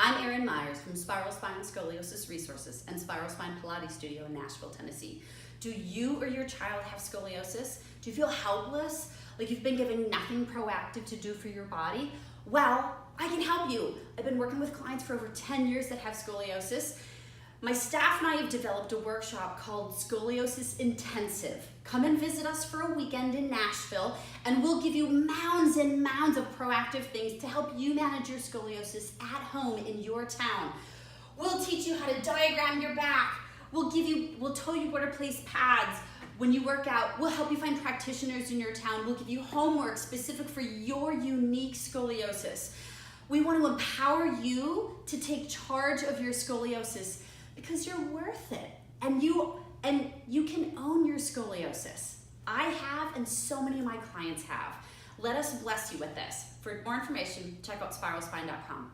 I'm Erin Myers from Spiral Spine Scoliosis Resources and Spiral Spine Pilates Studio in Nashville, Tennessee. Do you or your child have scoliosis? Do you feel helpless, like you've been given nothing proactive to do for your body? Well, I can help you. I've been working with clients for over 10 years that have scoliosis. My staff and I have developed a workshop called Scoliosis Intensive. Come and visit us for a weekend in Nashville and we'll give you mounds and mounds of proactive things to help you manage your scoliosis at home in your town. We'll teach you how to diagram your back. We'll tell you where to place pads when you work out. We'll help you find practitioners in your town. We'll give you homework specific for your unique scoliosis. We want to empower you to take charge of your scoliosis because you're worth it, and you can own your scoliosis. I have, and so many of my clients have. Let us bless you with this. For more information, check out spiralspine.com.